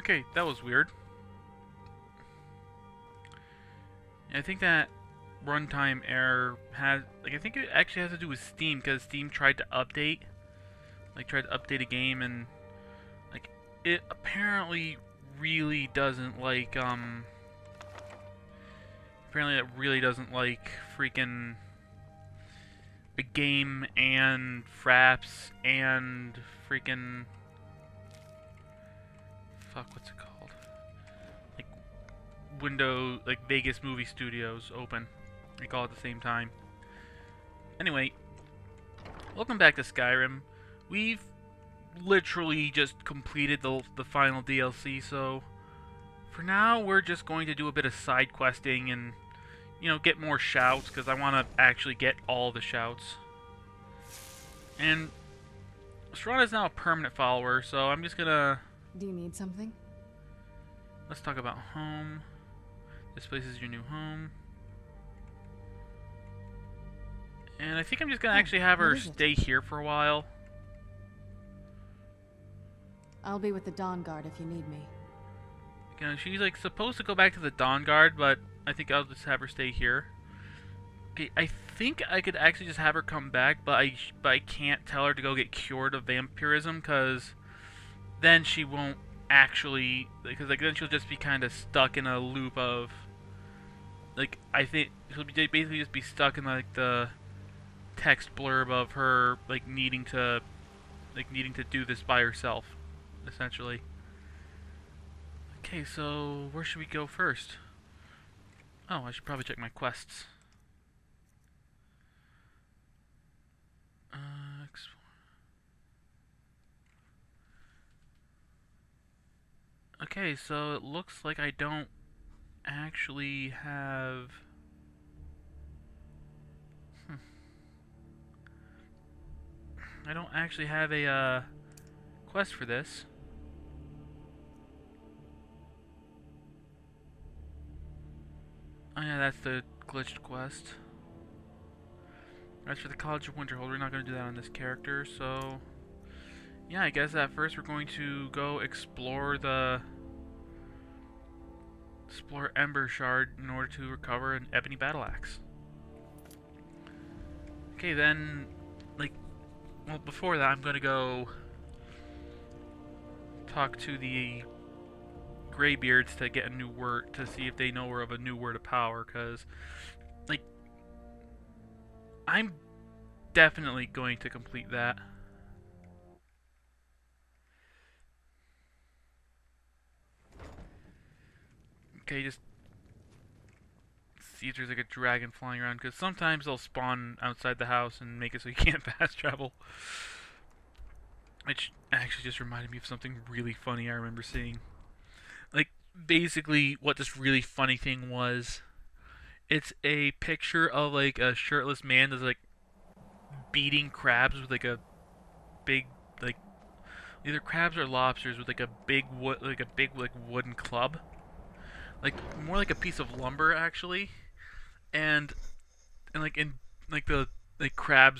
Okay, that was weird. I think that runtime error has, like, I think it actually has to do with Steam, because Steam tried to update, a game, and, like, it apparently really doesn't like, apparently it really doesn't like freaking a game and fraps and freaking, fuck, what's it called? Like, like, Vegas movie studios open. Like, all at the same time. Anyway, welcome back to Skyrim. We've literally just completed the final DLC, so for now we're just going to do a bit of side questing and, you know, get more shouts, because I want to actually get all the shouts. And Strahd is now a permanent follower, so I'm just gonna... Do you need something? Let's talk about home. This place is your new home. And I think I'm just gonna actually have her stay here for a while. I'll be with the Dawn Guard if you need me. You know, she's like supposed to go back to the Dawn Guard, but I think I'll just have her stay here. Okay, I think I could actually just have her come back, but I can't tell her to go get cured of vampirism, because then she won't actually, because like then she'll just be kind of stuck in a loop of, like, I think she'll be basically just be stuck in like the text blurb of her like needing to do this by herself, essentially. Okay, so where should we go first? Oh, I should probably check my quests. Explore. Okay, so it looks like I don't actually have... I don't actually have a quest for this. Oh yeah, that's the glitched quest. As for the College of Winterhold, we're not going to do that on this character, so... Yeah, I guess at first we're going to go explore Ember Shard in order to recover an Ebony Battle Axe. Okay, then, like, well, before that, I'm going to go talk to the Greybeards to get a new word, to see if they know of a new word of power, because, like, I'm definitely going to complete that. Okay, just see if there's like a dragon flying around, because sometimes they'll spawn outside the house and make it so you can't fast travel. Which actually just reminded me of something really funny I remember seeing. Like, basically, what this really funny thing was, it's a picture of like a shirtless man that's like beating crabs with like a big, like, either crabs or lobsters with like a big wooden club, like more like a piece of lumber actually, and like in like the like crab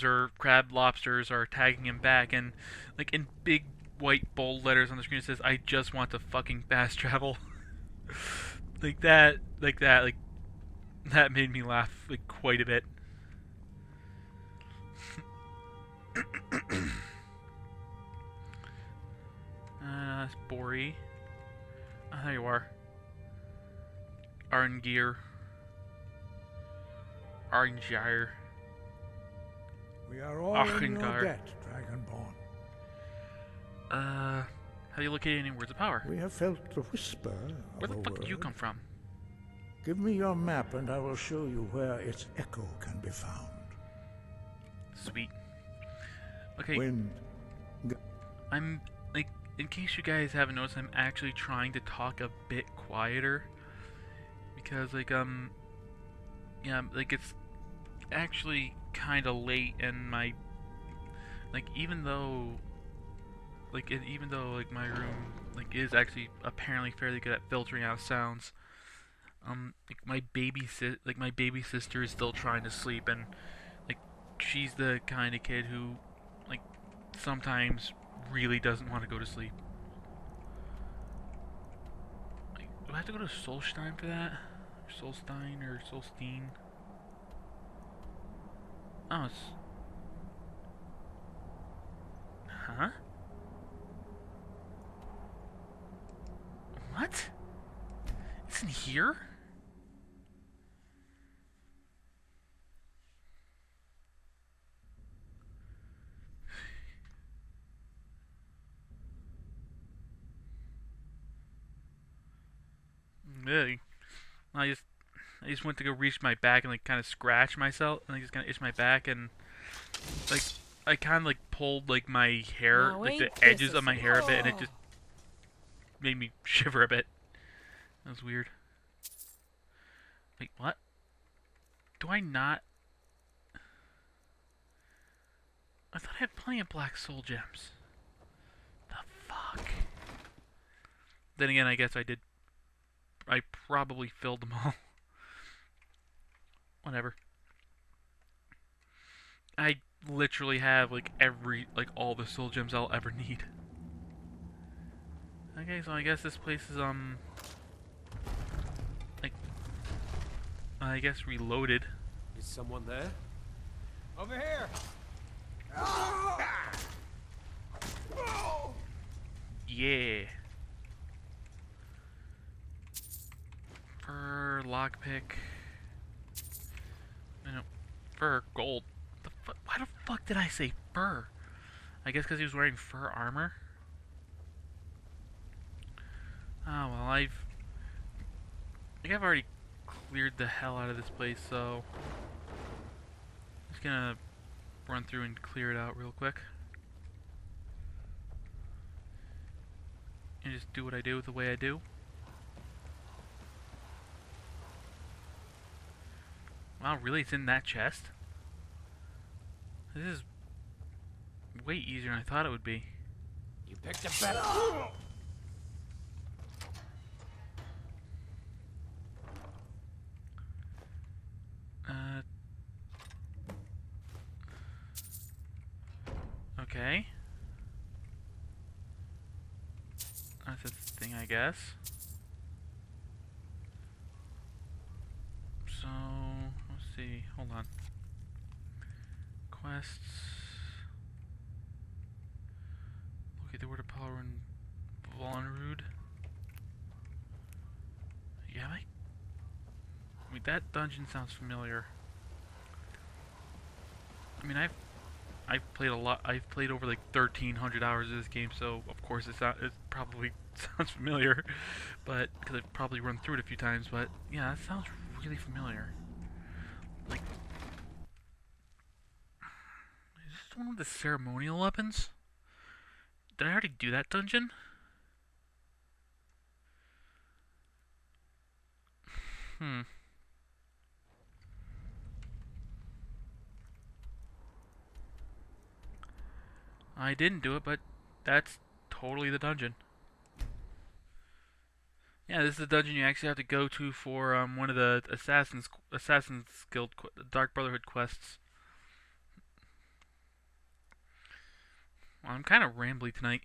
lobsters are tagging him back, and like in big white bold letters on the screen it says, "I just want to fucking fast travel." like that made me laugh like quite a bit. That's Bori. Oh, there you are. Arngir. Arngir. We are all in your debt, Dragonborn. Have you located any words of power? We have felt the whisper of Where the fuck word. did you come from? Give me your map and I will show you where its echo can be found. Sweet. Okay. Wind. I'm, like, in case you guys haven't noticed, I'm actually trying to talk a bit quieter. Because, like, yeah, like, it's actually kind of late, and my, like, even though my room, like, is actually apparently fairly good at filtering out sounds, like, my baby sister is still trying to sleep, and, like, she's the kind of kid who, like, sometimes really doesn't want to go to sleep. Do I have to go to Solstein for that? Solstein or Solstein? Oh, it's... Huh? What? It's in here? Really? I just went to go reach my back and like kind of scratch myself, and I just kind of itch my back, and like I kind of like pulled like my hair, Now like the ain't this edges a of my s- hair a bit, and it just made me shiver a bit. That was weird. Wait, what? Do I not? I thought I had plenty of black soul gems. The fuck? Then again, I guess I did. I probably filled them all. Whatever. I literally have like all the soul gems I'll ever need. Okay, so I guess this place is like I guess reloaded. Is someone there? Over here! Yeah. Fur, lockpick. No, fur, gold. Why the fuck did I say fur? I guess because he was wearing fur armor. Oh well, I think I've already cleared the hell out of this place, so I'm just gonna run through and clear it out real quick. And just do what I do the way I do. Wow, really? It's in that chest? This is way easier than I thought it would be. You picked a better. Uh. Okay. That's a thing, I guess. So, let's see. Hold on. Quests. Locate the word of power in Volunrude. Yeah, I mean, that dungeon sounds familiar. I mean, I've played a lot. I've played over like 1,300 hours of this game, so of course it probably sounds familiar. But because I've probably run through it a few times. But yeah, that sounds really familiar. Like, is this one of the ceremonial weapons? Did I already do that dungeon? Hmm. I didn't do it, but that's totally the dungeon. Yeah, this is the dungeon you actually have to go to for one of the Assassin's Guild Dark Brotherhood quests. Well, I'm kind of rambly tonight.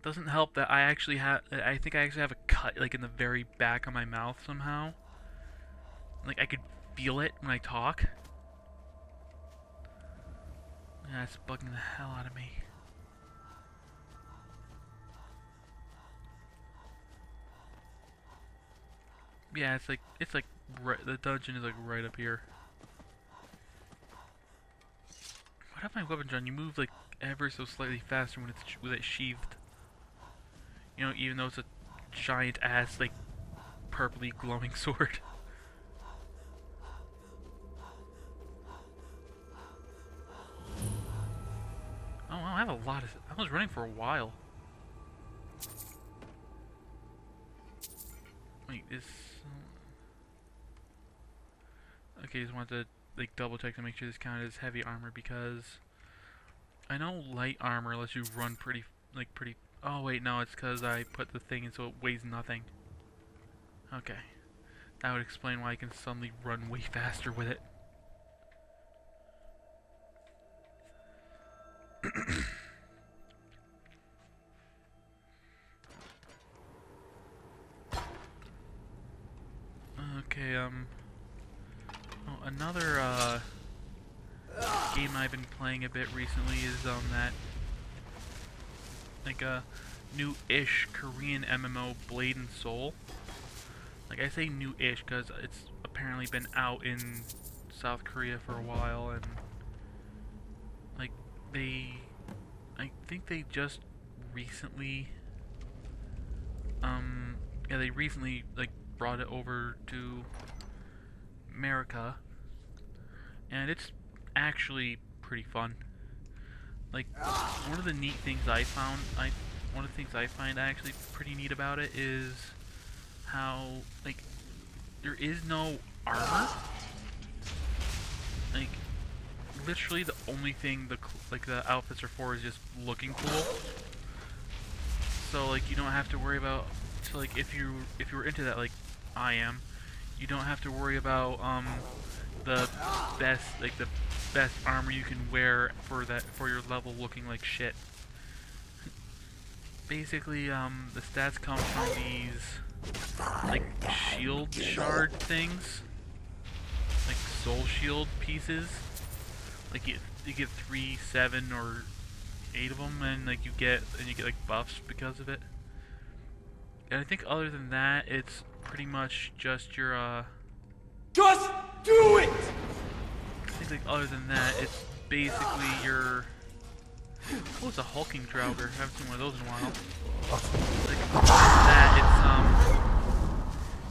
Doesn't help that I think I actually have a cut like in the very back of my mouth somehow. Like I could feel it when I talk. Yeah, it's bugging the hell out of me. Yeah, it's like right, the dungeon is like right up here. What have my weapons on? You move like ever so slightly faster when it's sheathed. You know, even though it's a giant ass like purpley glowing sword. Oh, wow, I have a lot of. I was running for a while. Wait, is. Okay, just wanted to like double check to make sure this counted as heavy armor because I know light armor lets you run pretty. Oh wait, no, it's because I put the thing in so it weighs nothing. Okay, that would explain why I can suddenly run way faster with it. another game I've been playing a bit recently is that like a new-ish Korean MMO, Blade and Soul. Like I say new-ish because it's apparently been out in South Korea for a while, and like I think they just recently they recently like brought it over to America, and it's actually pretty fun. Like one of the neat things one of the things I find actually pretty neat about it is how like there is no armor. Like literally the only thing the outfits are for is just looking cool. So like you don't have to worry about, so like if you were into that like I am, you don't have to worry about the best armor you can wear for your level looking like shit. Basically the stats come from these like shield shard things, like soul shield pieces. Like you get 3, 7, or 8 of them, and like you get like buffs because of it. And I think other than that, it's pretty much just your Just do it! I think like other than that, it's basically your oh, it's a hulking Draugr. I haven't seen one of those in a while. Like that, it's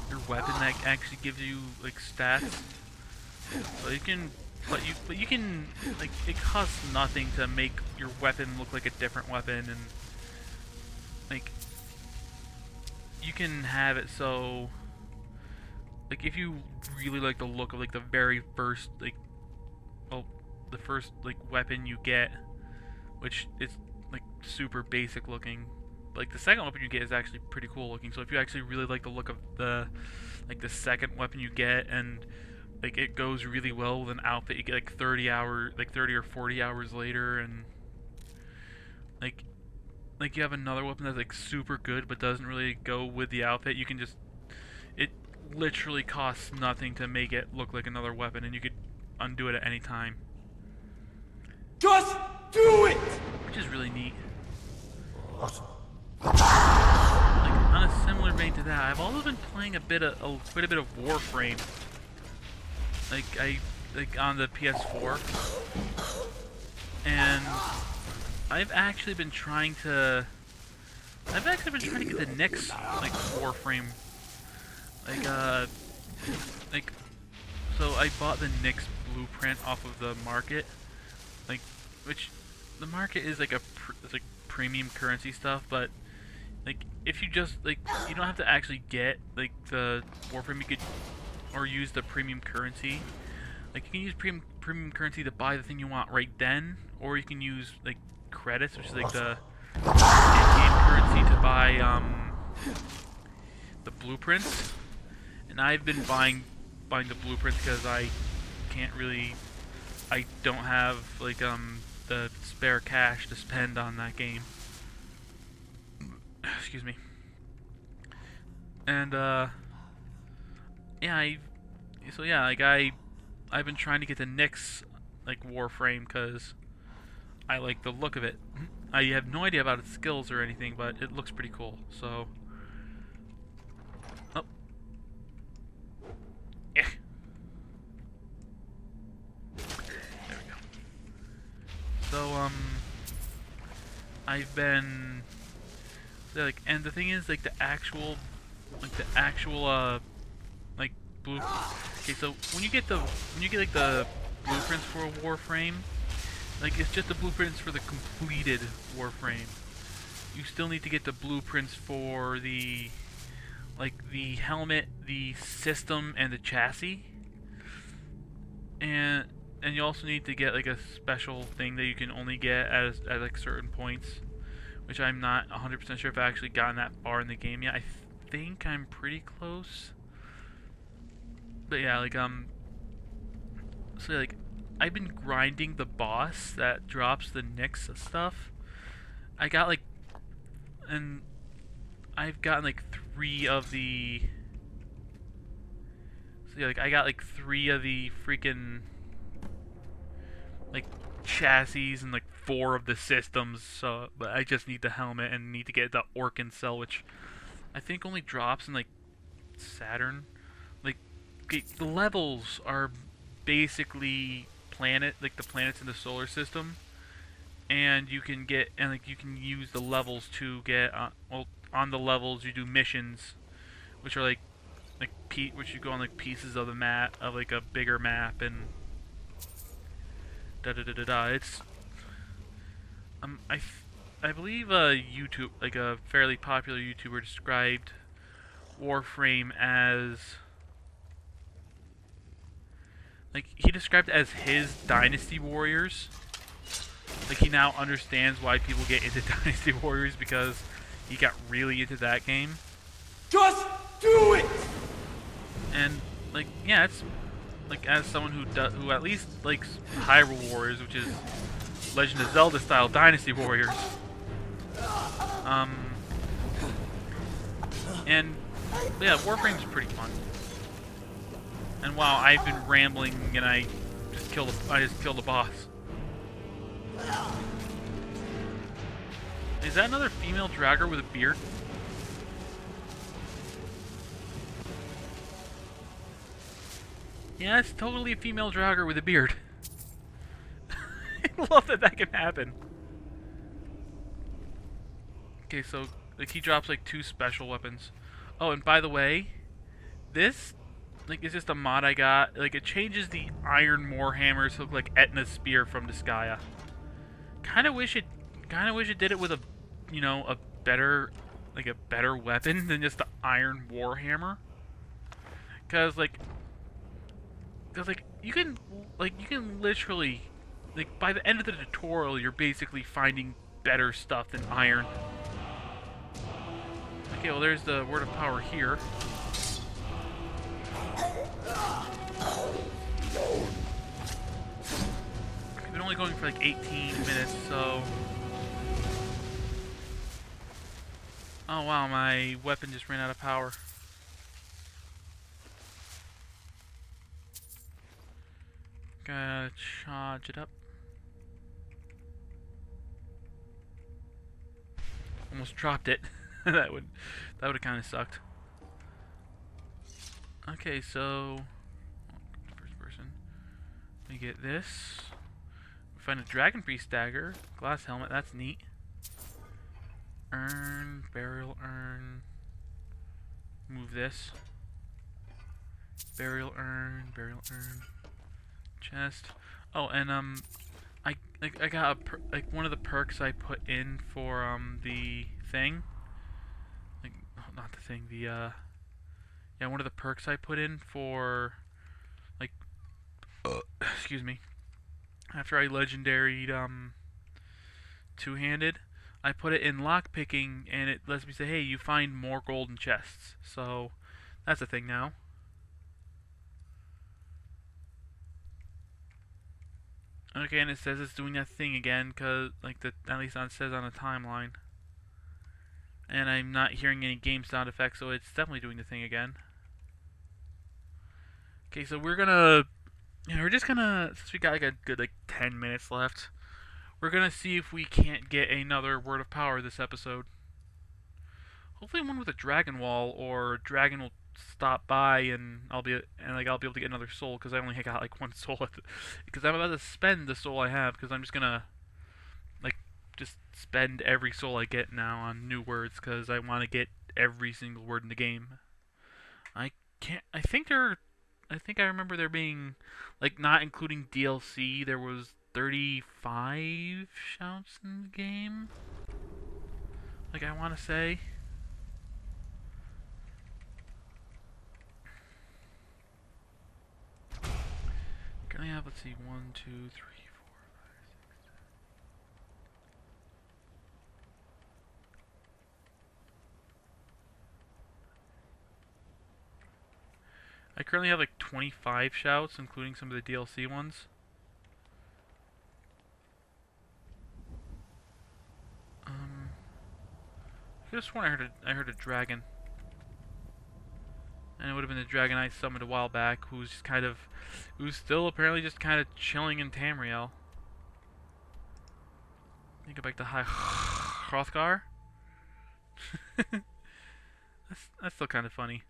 your weapon that actually gives you like stats. So you can, but you can like it costs nothing to make your weapon look like a different weapon, and like you can have it so like if you really like the look of like the very first like the first like weapon you get, which is like super basic looking. Like the second weapon you get is actually pretty cool looking. So if you actually really like the look of the second weapon you get, and like it goes really well with an outfit you get like 30 or 40 hours later, and like you have another weapon that's like super good but doesn't really go with the outfit, you can just it literally costs nothing to make it look like another weapon, and you could undo it at any time. Just do it! Which is really neat. Like on a similar vein to that, I've also been playing quite a bit of Warframe. Like on the PS4, and I've actually been trying to get the next like Warframe. Like so I bought the Nyx blueprint off of the market, like which the market is like it's like premium currency stuff, but like if you just like you don't have to actually get like the Warframe, you could or use the premium currency. Like you can use premium currency to buy the thing you want right then, or you can use like credits, which is like the in-game currency to buy the blueprints. And I've been buying the blueprints because I don't have like the spare cash to spend on that game. Excuse me. And I've been trying to get the Nyx like Warframe because I like the look of it. I have no idea about its skills or anything, but it looks pretty cool. So oh. Yeah. There we go. So I've been like, and the thing is like the actual like blue. Okay, so when you get like the blueprints for a Warframe, like it's just the blueprints for the completed Warframe. You still need to get the blueprints for the helmet, the system, and the chassis. And you also need to get like a special thing that you can only get at like certain points, which I'm not 100% sure if I've actually gotten that far in the game yet. I think I'm pretty close. But yeah, like so like I've been grinding the boss that drops the Nyx stuff. I got like, and I've gotten like 3 of the. So So yeah, like I got like 3 of the freaking like chassis and like 4 of the systems. So, but I just need the helmet and need to get the Orkin cell, which I think only drops in like Saturn. Like the levels are basically like the planets in the solar system, and you can get and like you can use the levels to get well, on the levels you do missions, which are which you go on like pieces of the map of like a bigger map and da da da da da. It's I believe YouTube, like a fairly popular YouTuber, described Warframe as like he described it as his Dynasty Warriors. Like he now understands why people get into Dynasty Warriors because he got really into that game. Just do it! And like yeah, it's like as someone who at least likes Hyrule Warriors, which is Legend of Zelda style Dynasty Warriors. And yeah, Warframe's pretty fun. And wow, I've been rambling and I just killed the boss. Is that another female dragger with a beard? Yeah, it's totally a female dragger with a beard. I love that can happen. Okay, so like he drops like 2 special weapons. Oh, and by the way, this like is just a mod I got. Like it changes the iron Warhammers to look like Etna's spear from Disgaea. Kind of wish it did it with a, you know, a better weapon than just the iron Warhammer. Cause like you can literally like by the end of the tutorial you're basically finding better stuff than iron. Okay, well there's the word of power here. We've been only going for like 18 minutes, so... Oh wow, my weapon just ran out of power. Gotta charge it up. Almost dropped it. that would have kind of sucked. Okay, so first person. We get this. We find a Dragon Priest dagger, glass helmet. That's neat. Urn, burial urn. Move this. Burial urn, chest. Oh, and I got one of the perks I put in for the thing. Like not the thing, the yeah, one of the perks I put in for like excuse me. After I legendaried two-handed, I put it in lockpicking and it lets me say, hey, you find more golden chests. So that's a thing now. Okay, and it says it's doing that thing again, cause like at least it says on the timeline. And I'm not hearing any game sound effects, so it's definitely doing the thing again. Okay, so we're just gonna, since we got like a good like 10 minutes left, we're gonna see if we can't get another word of power this episode. Hopefully one with a dragon wall, or a dragon will stop by and I'll be able to get another soul, because I only got like 1 soul because I'm about to spend the soul I have, because I'm just gonna just spend every soul I get now on new words, because I want to get every single word in the game. I think I remember there being, like, not including DLC, there was 35 shouts in the game. Like, I want to say. Currently have, let's see, 1, 2, 3, 4, 5, 6, 7. I currently have like 25 shouts, including some of the DLC ones. I could have sworn I heard a dragon. and it would have been the dragon I summoned a while back, who's just kind of, who's still apparently just kind of chilling in Tamriel. Let me go back to High Hrothgar. That's still kind of funny.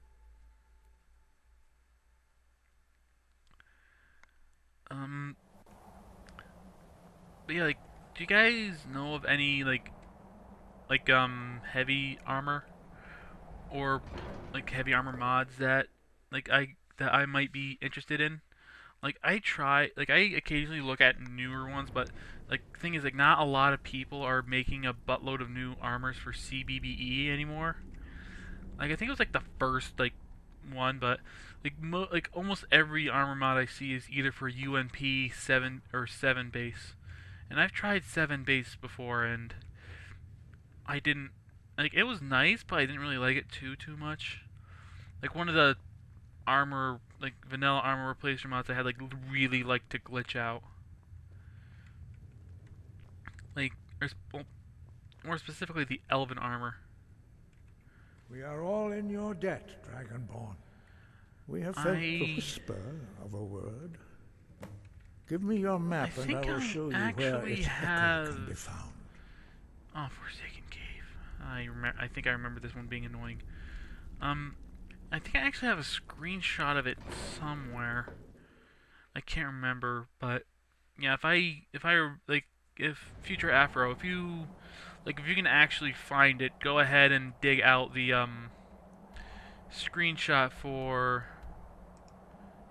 But yeah, like, do you guys know of any heavy armor or like heavy armor mods that I might be interested in? Like I occasionally look at newer ones, but like the thing is like not a lot of people are making a buttload of new armors for CBBE anymore. Like I think it was like the first like one, but like almost every armor mod I see is either for UNP 7 or 7 base. And I've tried 7 base before and I didn't like it was nice, but I didn't really like it too much. Like one of the armor like vanilla armor replacer mods I had like really like to glitch out. Like well, more specifically the elven armor. We are all in your debt, Dragonborn. We have felt the whisper of a word. Give me your map and I will show you where its echo can be found. Oh, Forsaken Cave. I think I remember this one being annoying. I think I actually have a screenshot of it somewhere. I can't remember, but yeah, if future Afro, if you can actually find it, go ahead and dig out the screenshot for.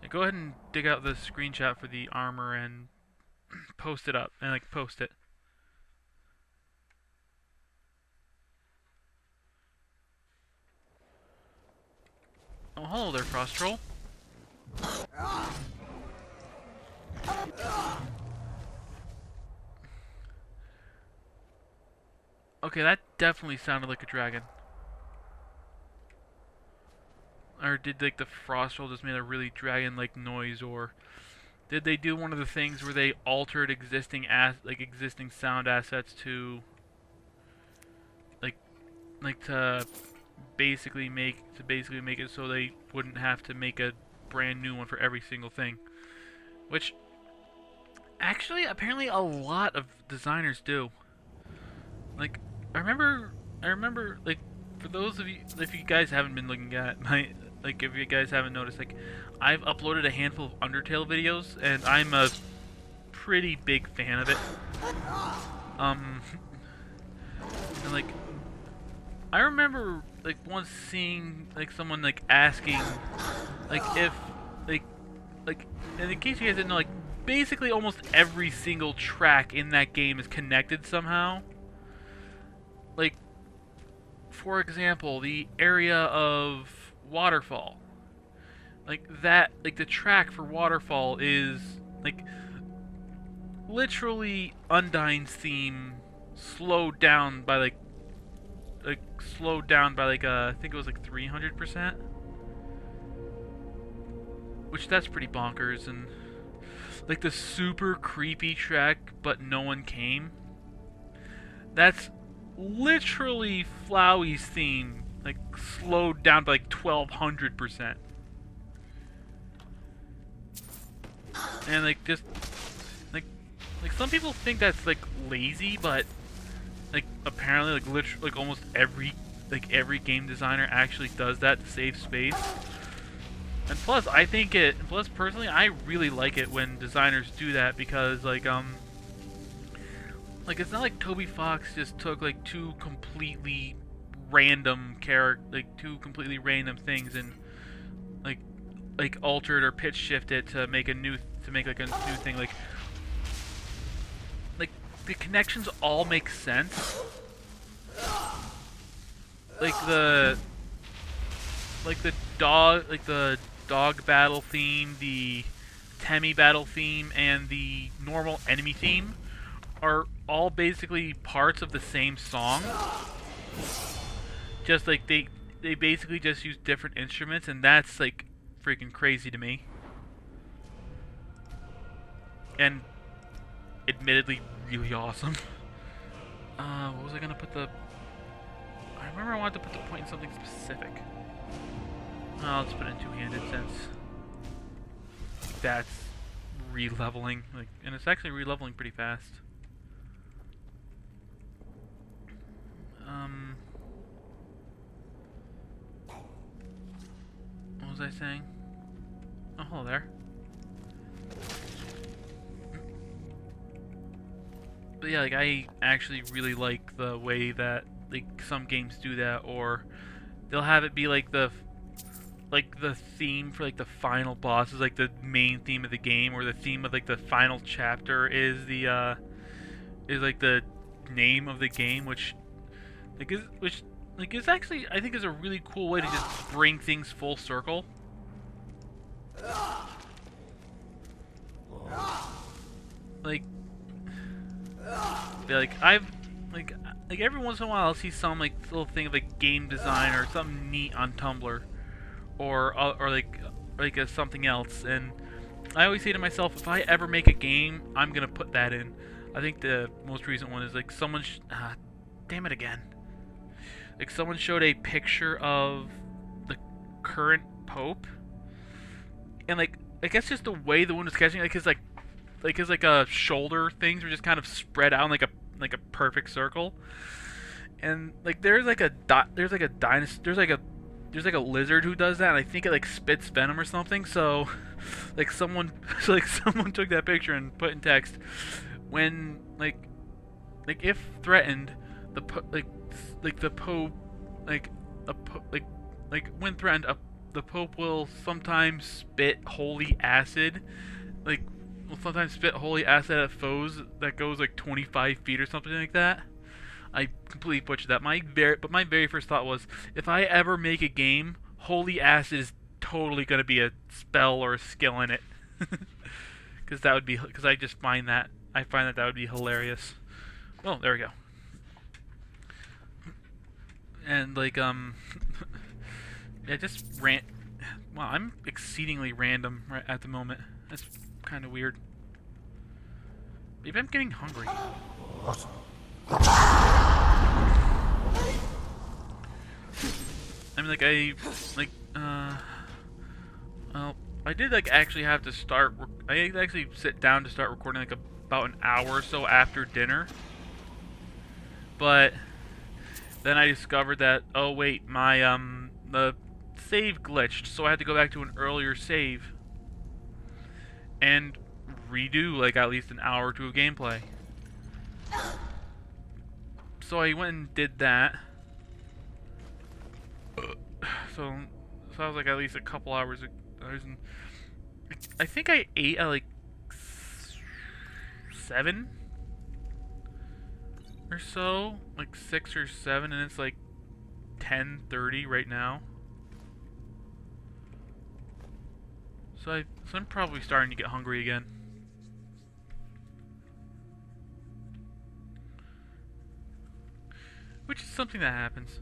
Go ahead and dig out the screenshot for the armor and post it up and post it. Oh, hello there, Frost Troll. Okay, that definitely sounded like a dragon. Or did like the Frost Troll just made a really dragon-like noise, or did they do one of the things where they altered existing existing sound assets to to basically make it so they wouldn't have to make a brand new one for every single thing, which actually apparently a lot of designers do. Like I remember like for those of you, if you guys haven't been looking at my if you guys haven't noticed, I've uploaded a handful of Undertale videos and I'm a pretty big fan of it. And I remember once seeing someone asking if and in case you guys didn't know, basically almost every single track in that game is connected somehow. For example, the area of Waterfall. The track for Waterfall is literally Undyne's theme slowed down by I think it was 300%, which that's pretty bonkers. And the super creepy track but no one came, that's literally Flowey's theme slowed down by 1200%. And just some people think that's lazy, but apparently literally almost every game designer actually does that to save space. And plus personally I really like it when designers do that, because it's not like Toby Fox just took two completely random things and altered or pitch shifted to make a new thing. The connections all make sense. The dog battle theme, the Temmie battle theme, and the normal enemy theme are all basically parts of the same song. Just they basically just use different instruments, and that's freaking crazy to me. And admittedly really awesome. What was I gonna put I remember I wanted to put the point in something specific. Well, let's put it in two-handed since that's re-leveling, like, and it's actually re-leveling pretty fast. What was I saying? Oh, hello there. But yeah, like, I actually really like the way that, like, some games do that, or they'll have it be like the theme for like the final boss is like the main theme of the game, or the theme of like the final chapter is the is like the name of the game, which is actually, I think, is a really cool way to just bring things full circle. Like, yeah, like every once in a while I'll see some like little thing of like game design or something neat on Tumblr, or like something else, and I always say to myself, if I ever make a game, I'm gonna put that in. I think the most recent one is like someone damn it again. Like, someone showed a picture of the current Pope, and like, I guess just the way the wind was catching, like his shoulder things were just kind of spread out in like a perfect circle, and like there's like a lizard who does that, and I think it like spits venom or something. So like someone took that picture and put in text, when like if threatened, the Pope when threatened, the Pope will sometimes spit holy acid, at foes that goes like 25 feet or something like that. I completely butchered that. But my very first thought was, if I ever make a game, holy acid is totally gonna be a spell or a skill in it, because I find that would be hilarious. Oh, there we go. And like yeah, just wow, I'm exceedingly random right at the moment. That's kind of weird. Maybe I'm getting hungry. I mean, well, I did like actually have to start. I actually sit down to start recording like about an hour or so after dinner, but then I discovered that, oh wait, my the save glitched, so I had to go back to an earlier save and redo like at least an hour or two of gameplay. So I went and did that. So I was like at least a couple hours. I think I ate at like 7 or so, like 6 or 7, and it's like 10:30 right now. So I'm probably starting to get hungry again. Which is something that happens.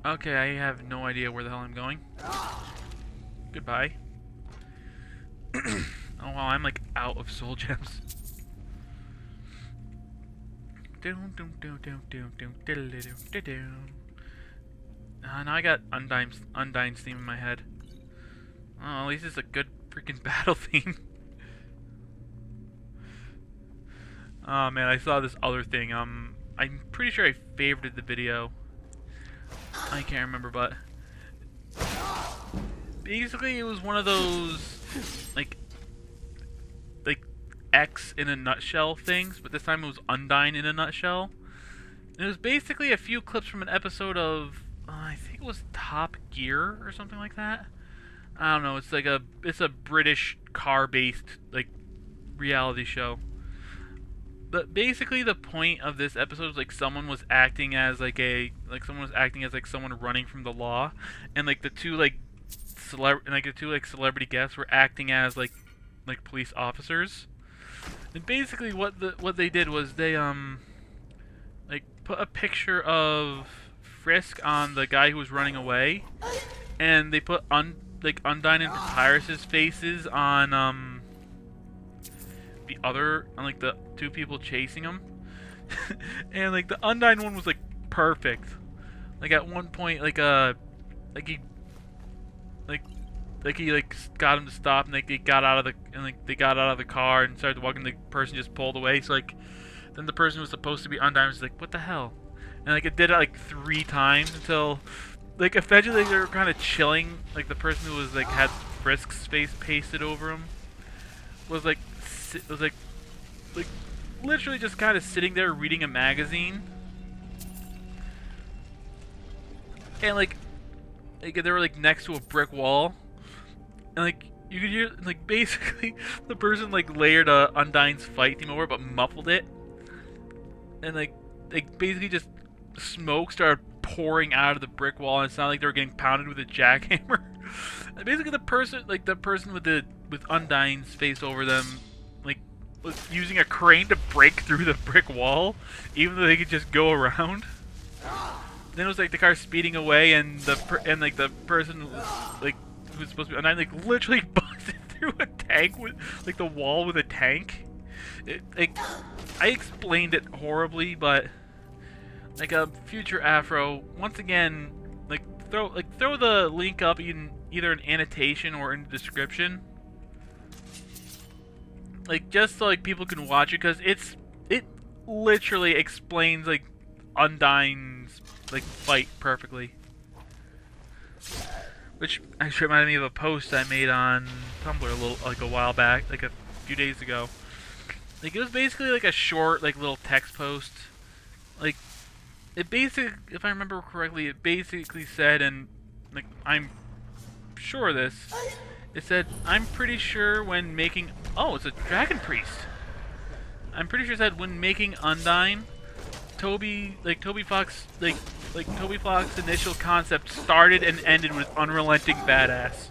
Okay, I have no idea where the hell I'm going. Goodbye. Oh wow, I'm like out of soul gems. Now I got Undyne's theme in my head. Oh, at least it's a good freaking battle theme. Oh man, I saw this other thing. I'm pretty sure I favorited the video. I can't remember, but basically it was one of those like X in a nutshell things, but this time it was Undyne in a nutshell. And it was basically a few clips from an episode of I think it was Top Gear or something like that. I don't know. It's a British car-based like reality show. But basically, the point of this episode was like someone was acting as someone running from the law, and like the two celebrity guests were acting as like police officers. And basically, what they did was they like put a picture of Frisk on the guy who was running away, and they put Undyne and Papyrus's faces on the two people chasing him. And like the Undyne one was like perfect. Like at one point, like he like he like got him to stop, and like they got out of the car and started walking. The person just pulled away. So like then the person who was supposed to be Undyne was like, what the hell? And like it did it like 3 times until like eventually they were kind of chilling. Like the person who was like had Frisk's face pasted over him was like like literally just kind of sitting there reading a magazine. And like they were like next to a brick wall, and like you could hear like basically the person like layered Undyne's fight theme over, but muffled it, and like basically just smoke started pouring out of the brick wall, and it sounded like they were getting pounded with a jackhammer. And basically the person with Undyne's face over them like was using a crane to break through the brick wall, even though they could just go around. Then it was like the car speeding away, and the person like who was supposed to be Undyne like literally busted through a tank with like the wall with a tank. I explained it horribly, but like a future Afro, once again, like throw the link up in either an annotation or in the description, like just so like people can watch it, because it literally explains like Undyne's like fight perfectly. Which actually reminded me of a post I made on Tumblr a while back, like a few days ago. Like it was basically like a short like little text post. Like it basically, if I remember correctly, it basically said, and like I'm sure of this, it said, I'm pretty sure when making it's a dragon priest. I'm pretty sure it said when making Undyne, Toby Fox's initial concept started and ended with unrelenting badass.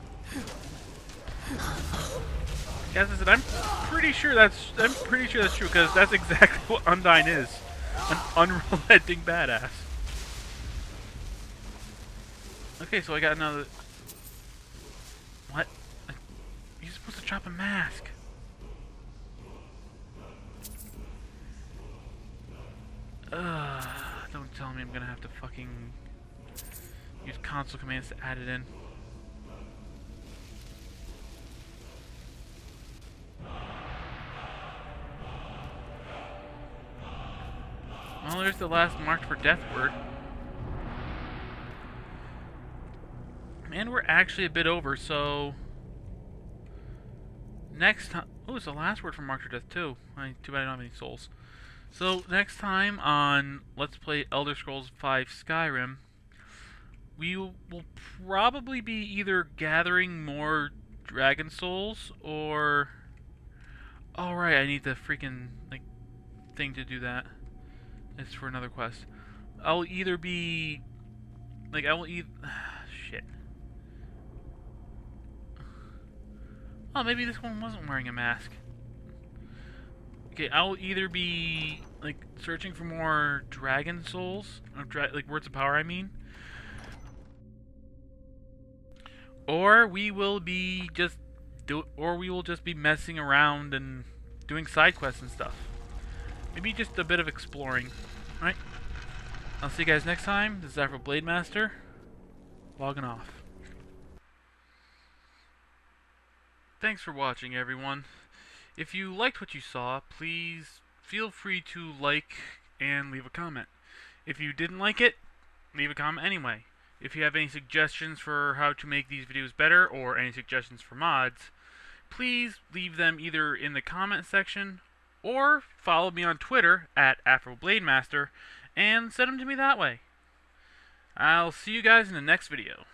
Guys, I said I'm pretty sure that's true, because that's exactly what Undyne is, an unrelenting badass. Okay, so I got another. What? You're supposed to drop a mask. Don't tell me I'm gonna have to fucking use console commands to add it in. Well, there's the last marked for death word. And we're actually a bit over, so next time. Oh, it's the last word for marked for death too. Too bad I don't have any souls. So next time on Let's Play Elder Scrolls V Skyrim, we will probably be either gathering more dragon souls, or oh right, I need the freaking like thing to do that. It's for another quest. I'll either be like shit. Oh, maybe this one wasn't wearing a mask. Okay, I'll either be like searching for more dragon souls, or like words of power, I mean, or we will just be messing around and doing side quests and stuff. Maybe just a bit of exploring. All right. I'll see you guys next time. This is Afro Blade Master, logging off. Thanks for watching, everyone. If you liked what you saw, please feel free to like and leave a comment. If you didn't like it, leave a comment anyway. If you have any suggestions for how to make these videos better, or any suggestions for mods, please leave them either in the comment section, or follow me on Twitter at AfroBladeMaster and send them to me that way. I'll see you guys in the next video.